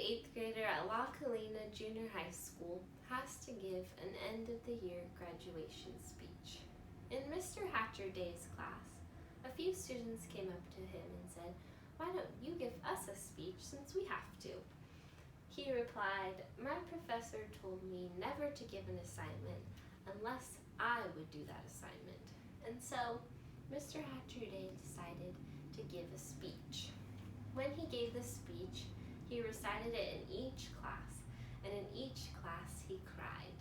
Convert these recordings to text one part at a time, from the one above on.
8th grader at La Colina Junior High School has to give an end of the year graduation speech. In Mr. Hatcher Day's class, a few students came up to him and said, "Why don't you give us a speech since we have to?" He replied, "My professor told me never to give an assignment unless I would do that assignment." And so, Mr. Hatcher Day decided to give a speech. When he gave the speech, he recited it in each class, and in each class he cried.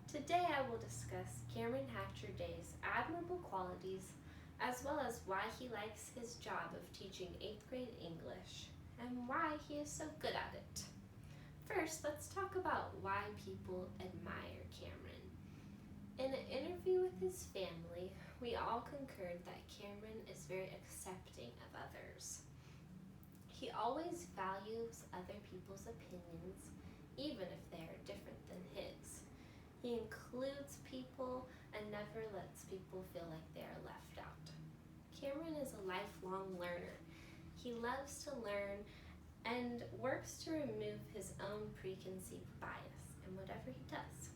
Today I will discuss Cameron Hatcher Day's admirable qualities, as well as why he likes his job of teaching 8th grade English, and why he is so good at it. First, let's talk about why people admire Cameron. In an interview with his family, we all concurred that Cameron is very accepting of others. He always values other people's opinions, even if they are different than his. He includes people and never lets people feel like they are left out. Cameron is a lifelong learner. He loves to learn and works to remove his own preconceived bias in whatever he does.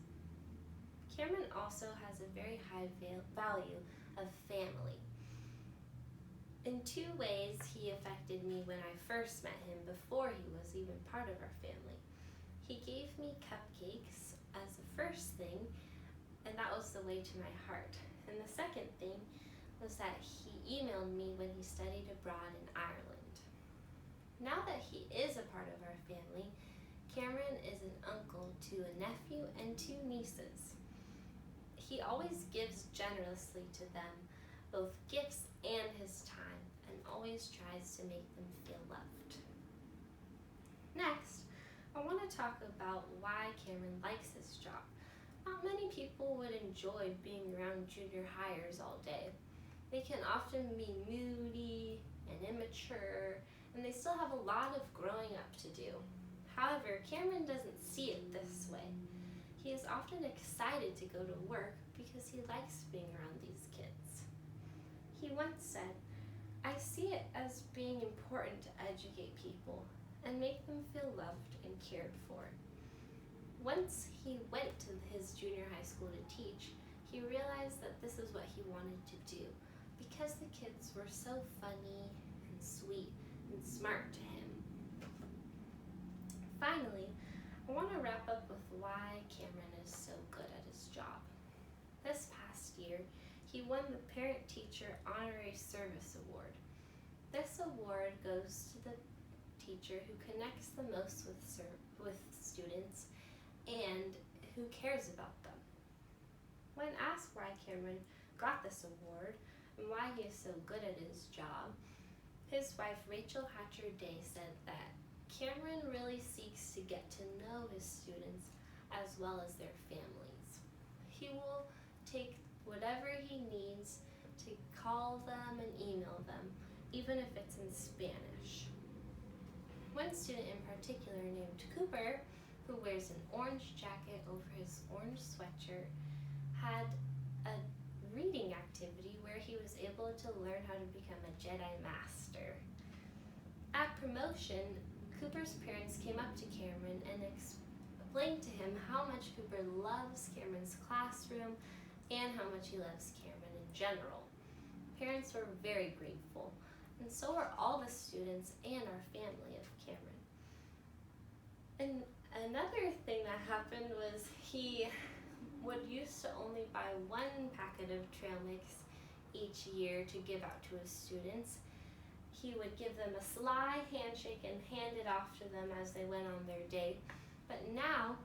Cameron also has a very high value of family. In two ways, he affected me when I first met him before he was even part of our family. He gave me cupcakes as the first thing, and that was the way to my heart. And the second thing was that he emailed me when he studied abroad in Ireland. Now that he is a part of our family, Cameron is an uncle to a nephew and 2 nieces. He always gives generously to them, both gifts and his time, and always tries to make them feel loved. Next, I want to talk about why Cameron likes his job. Not many people would enjoy being around junior hires all day. They can often be moody and immature, and they still have a lot of growing up to do. However, Cameron doesn't see it this way. He is often excited to go to work because he likes being around these kids. He once said, "I see it as being important to educate people and make them feel loved and cared for." Once he went to his junior high school to teach, he realized that this is what he wanted to do because the kids were so funny and sweet and smart to him. Finally, I want to wrap up with why Cameron is so good at his job. This past year, he won the Parent Teacher Honorary Service Award. This award goes to the teacher who connects the most with students and who cares about them. When asked why Cameron got this award and why he is so good at his job, his wife Rachel Hatcher Day said that Cameron really seeks to get to know his students as well as their families. He will take whatever he needs to call them and email them, even if it's in Spanish. One student in particular named Cooper, who wears an orange jacket over his orange sweatshirt, had a reading activity where he was able to learn how to become a Jedi Master. At promotion, Cooper's parents came up to Cameron and explained to him how much Cooper loves Cameron's classroom and how much he loves Cameron in general. Parents were very grateful, and so were all the students and our family of Cameron. And another thing that happened was he would used to only buy 1 packet of trail mix each year to give out to his students. He would give them a sly handshake and hand it off to them as they went on their day. But now,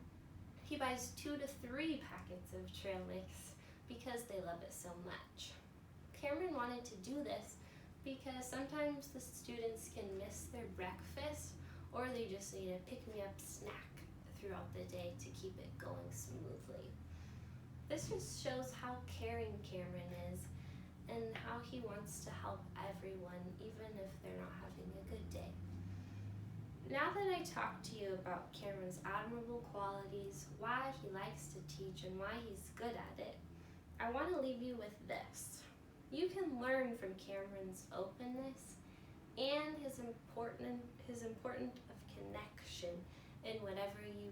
he buys 2 to 3 packets of trail mix because they love it so much. Cameron wanted to do this because sometimes the students can miss their breakfast or they just need a pick-me-up snack throughout the day to keep it going smoothly. This just shows how caring Cameron is and how he wants to help everyone, even if they're not having a good day. Now that I talked to you about Cameron's admirable qualities, why he likes to teach, and why he's good at it, I want to leave you with this. You can learn from Cameron's openness and his important of connection in whatever you